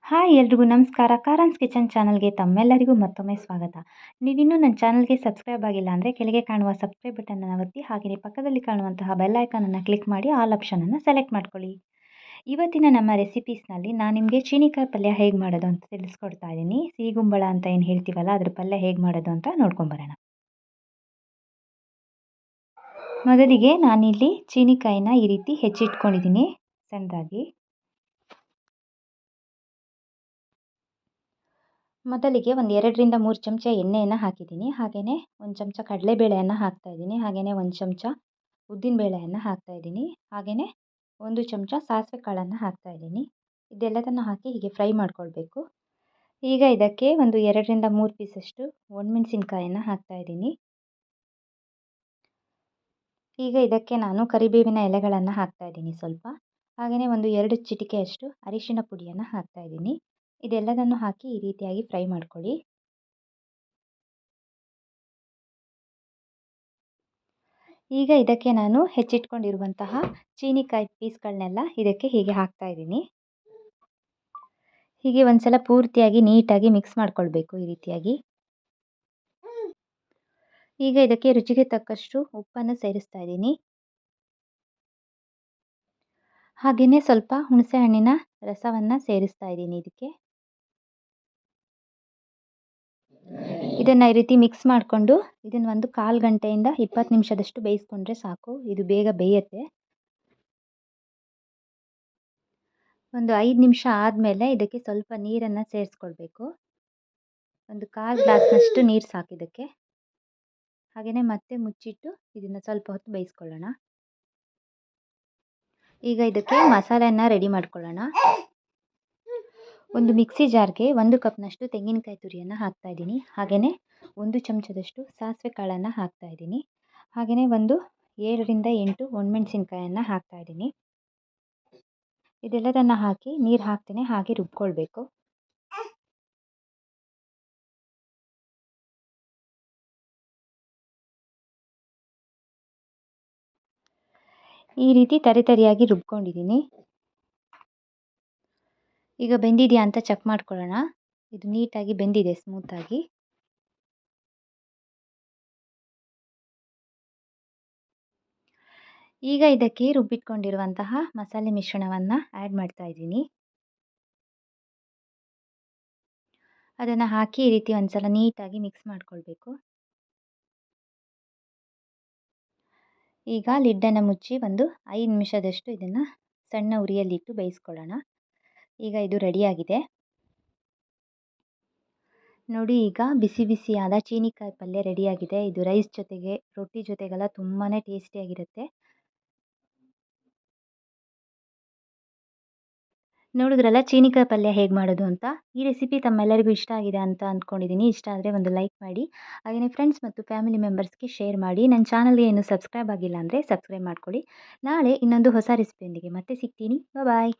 Hi ಎಲ್ರಿಗೂ ನಮಸ್ಕಾರ. ಕಾರನ್ಸ್ kitchen ಚಾನಲ್‌ಗೆ ತಮ್ಮೆಲ್ಲರಿಗೂ ಮತ್ತೊಮ್ಮೆ ಸ್ವಾಗತ. ನೀವಿನ್ನೂ ನನ್ನ ಚಾನಲ್‌ಗೆ ಸಬ್ಸ್ಕ್ರೈಬ್ ಆಗಿಲ್ಲ ಅಂದರೆ ಕೆಳಗೆ ಕಾಣುವ ಸಬ್ಸ್ಕ್ರೈಬ್ ಬಟನ್ ಅನ್ನು ಒತ್ತಿ ಹಾಗೆಯೇ ಪಕ್ಕದಲ್ಲಿ ಕಾಣುವಂತಹ ಬೆಲ್ ಐಕಾನ್ ಅನ್ನು ಕ್ಲಿಕ್ ಮಾಡಿ ಆಲ್ ಆಪ್ಷನ್ ಅನ್ನು ಸೆಲೆಕ್ಟ್ ಮಾಡ್ಕೊಳ್ಳಿ. ಇವತ್ತಿನ ನಮ್ಮ ರೆಸಿಪೀಸ್‌ನಲ್ಲಿ ನಾನು ನಿಮಗೆ ಚೀನಿಕಾಯಿ ಪಲ್ಯ ಹೇಗೆ ಮಾಡೋದು ಅಂತ ತಿಳಿಸ್ಕೊಡ್ತಾ ಇದ್ದೀನಿ. ಸಿಹಿಗುಂಬಳ ಅಂತ ಏನು ಹೇಳ್ತೀವಲ್ಲ ಅದ್ರ ಪಲ್ಯ ಹೇಗೆ ಮಾಡೋದು ಅಂತ ನೋಡ್ಕೊಂಬರೋಣ. ಮೊದಲಿಗೆ ನಾನಿಲ್ಲಿ ಚೀನಿಕಾಯಿನ ಈ ರೀತಿ ಹೆಚ್ಚಿಟ್ಕೊಂಡಿದ್ದೀನಿ ಸಣ್ಣದಾಗಿ. ಮೊದಲಿಗೆ ಒಂದು 2ರಿಂದ 3 ಚಮಚ ಎಣ್ಣೆಯನ್ನು ಹಾಕಿದ್ದೀನಿ. ಹಾಗೆಯೇ 1 ಚಮಚ ಕಡಲೆಬೇಳೆಯನ್ನು ಹಾಕ್ತಾಯಿದ್ದೀನಿ. ಹಾಗೆಯೇ 1 ಚಮಚ ಉದ್ದಿನಬೇಳೆಯನ್ನು ಹಾಕ್ತಾಯಿದ್ದೀನಿ. ಹಾಗೆಯೇ 1 ಚಮಚ ಸಾಸಿವೆ ಕಾಳನ್ನು ಹಾಕ್ತಾಯಿದ್ದೀನಿ. ಇದೆಲ್ಲದನ್ನು ಹಾಕಿ ಹೀಗೆ ಫ್ರೈ ಮಾಡ್ಕೊಳ್ಬೇಕು. ಈಗ ಇದಕ್ಕೆ ಒಂದು 2ರಿಂದ 3 ಪೀಸಷ್ಟು ಒಣಮೆಣಸಿನ್ಕಾಯನ್ನು ಹಾಕ್ತಾಯಿದ್ದೀನಿ. ಈಗ ಇದಕ್ಕೆ ನಾನು ಕರಿಬೇವಿನ ಎಲೆಗಳನ್ನು ಹಾಕ್ತಾಯಿದ್ದೀನಿ ಸ್ವಲ್ಪ. ಹಾಗೆಯೇ ಒಂದು 2 ಚಿಟಿಕೆಯಷ್ಟು ಅರಿಶಿಣ ಪುಡಿಯನ್ನು ಹಾಕ್ತಾಯಿದ್ದೀನಿ. ಇದೆಲ್ಲದನ್ನು ಹಾಕಿ ಈ ರೀತಿಯಾಗಿ ಫ್ರೈ ಮಾಡ್ಕೊಳ್ಳಿ. ಈಗ ಇದಕ್ಕೆ ನಾನು ಹೆಚ್ಚಿಟ್ಕೊಂಡಿರುವಂತಹ ಚೀನಿಕಾಯಿ ಪೀಸ್ಗಳನ್ನೆಲ್ಲ ಇದಕ್ಕೆ ಹೀಗೆ ಹಾಕ್ತಾಯಿದ್ದೀನಿ. ಹೀಗೆ ಒಂದ್ಸಲ ಪೂರ್ತಿಯಾಗಿ ನೀಟಾಗಿ ಮಿಕ್ಸ್ ಮಾಡ್ಕೊಳ್ಬೇಕು ಈ ರೀತಿಯಾಗಿ. ಈಗ ಇದಕ್ಕೆ ರುಚಿಗೆ ತಕ್ಕಷ್ಟು ಉಪ್ಪನ್ನು ಸೇರಿಸ್ತಾ ಇದ್ದೀನಿ. ಹಾಗೆಯೇ ಸ್ವಲ್ಪ ಹುಣಸೆ ಹಣ್ಣಿನ ರಸವನ್ನು ಸೇರಿಸ್ತಾ ಇದ್ದೀನಿ ಇದಕ್ಕೆ. ಇದನ್ನು ಈ ರೀತಿ ಮಿಕ್ಸ್ ಮಾಡಿಕೊಂಡು ಇದನ್ನು ಒಂದು 1/4 ಗಂಟೆಯಿಂದ 20 ನಿಮಿಷದಷ್ಟು ಬೇಯಿಸ್ಕೊಂಡ್ರೆ ಸಾಕು. ಇದು ಬೇಗ ಬೇಯುತ್ತೆ. ಒಂದು 5 ನಿಮಿಷ ಆದಮೇಲೆ ಇದಕ್ಕೆ ಸ್ವಲ್ಪ ನೀರನ್ನು ಸೇರಿಸ್ಕೊಳ್ಬೇಕು. ಒಂದು 1/4 ಗ್ಲಾಸ್ನಷ್ಟು ನೀರು ಸಾಕು ಇದಕ್ಕೆ. ಹಾಗೆಯೇ ಮತ್ತೆ ಮುಚ್ಚಿಟ್ಟು ಇದನ್ನು ಸ್ವಲ್ಪ ಹೊತ್ತು ಬೇಯಿಸ್ಕೊಳ್ಳೋಣ. ಈಗ ಇದಕ್ಕೆ ಮಸಾಲೆಯನ್ನು ರೆಡಿ ಮಾಡ್ಕೊಳ್ಳೋಣ. ಒಂದು ಮಿಕ್ಸಿ ಜಾರ್ಗೆ 1 ಕಪ್ನಷ್ಟು ತೆಂಗಿನಕಾಯಿ ತುರಿಯನ್ನು ಹಾಕ್ತಾಯಿದ್ದೀನಿ. ಹಾಗೆಯೇ 1 ಚಮಚದಷ್ಟು ಸಾಸಿವೆ ಕಾಳನ್ನು ಹಾಕ್ತಾಯಿದ್ದೀನಿ. ಹಾಗೆಯೇ ಒಂದು 7ರಿಂದ 8 ಒಣಮೆಣಸಿನ್ಕಾಯನ್ನು ಹಾಕ್ತಾಯಿದ್ದೀನಿ. ಇದೆಲ್ಲದನ್ನು ಹಾಕಿ ನೀರು ಹಾಕ್ತೇನೆ ಹಾಗೆ ರುಬ್ಕೊಳ್ಬೇಕು. ಈ ರೀತಿ ತರಿಯಾಗಿ ರುಬ್ಕೊಂಡಿದ್ದೀನಿ. ಈಗ ಬೆಂದಿದೆಯಾ ಅಂತ ಚೆಕ್ ಮಾಡ್ಕೊಳ್ಳೋಣ. ಇದು ನೀಟಾಗಿ ಬೆಂದಿದೆ ಸ್ಮೂತಾಗಿ. ಈಗ ಇದಕ್ಕೆ ರುಬ್ಬಿಟ್ಕೊಂಡಿರುವಂತಹ ಮಸಾಲೆ ಮಿಶ್ರಣವನ್ನು ಆ್ಯಡ್ ಮಾಡ್ತಾ ಇದ್ದೀನಿ. ಅದನ್ನು ಹಾಕಿ ಈ ರೀತಿ ಒಂದ್ಸಲ ನೀಟಾಗಿ ಮಿಕ್ಸ್ ಮಾಡ್ಕೊಳ್ಬೇಕು. ಈಗ ಲಿಡ್ಡನ್ನು ಮುಚ್ಚಿ ಒಂದು 5 ನಿಮಿಷದಷ್ಟು ಇದನ್ನು ಸಣ್ಣ ಉರಿಯಲ್ಲಿಟ್ಟು ಬೇಯಿಸ್ಕೊಳ್ಳೋಣ. ಈಗ ಇದು ರೆಡಿಯಾಗಿದೆ. ನೋಡಿ, ಈಗ ಬಿಸಿ ಬಿಸಿಯಾದ ಚೀನಿಕಾಯಿ ಪಲ್ಯ ರೆಡಿಯಾಗಿದೆ. ಇದು ರೈಸ್ ಜೊತೆಗೆ ರೊಟ್ಟಿ ಜೊತೆಗೆಲ್ಲ ತುಂಬಾ ಟೇಸ್ಟಿಯಾಗಿರುತ್ತೆ. ನೋಡಿದ್ರಲ್ಲ ಚೀನಿಕಾಯಿ ಪಲ್ಯ ಹೇಗೆ ಮಾಡೋದು ಅಂತ. ಈ ರೆಸಿಪಿ ತಮ್ಮೆಲ್ಲರಿಗೂ ಇಷ್ಟ ಆಗಿದೆ ಅಂತ ಅಂದ್ಕೊಂಡಿದ್ದೀನಿ. ಇಷ್ಟ ಆದರೆ ಒಂದು ಲೈಕ್ ಮಾಡಿ. ಹಾಗೆಯೇ ಫ್ರೆಂಡ್ಸ್ ಮತ್ತು ಫ್ಯಾಮಿಲಿ ಮೆಂಬರ್ಸ್ಗೆ ಶೇರ್ ಮಾಡಿ. ನನ್ನ ಚಾನಲ್ಗೆ ಇನ್ನೂ ಸಬ್ಸ್ಕ್ರೈಬ್ ಆಗಿಲ್ಲ ಅಂದರೆ ಸಬ್ಸ್ಕ್ರೈಬ್ ಮಾಡ್ಕೊಳ್ಳಿ. ನಾಳೆ ಇನ್ನೊಂದು ಹೊಸ ರೆಸಿಪಿಯೊಂದಿಗೆ ಮತ್ತೆ ಸಿಗ್ತೀನಿ. ಬಾಯ್.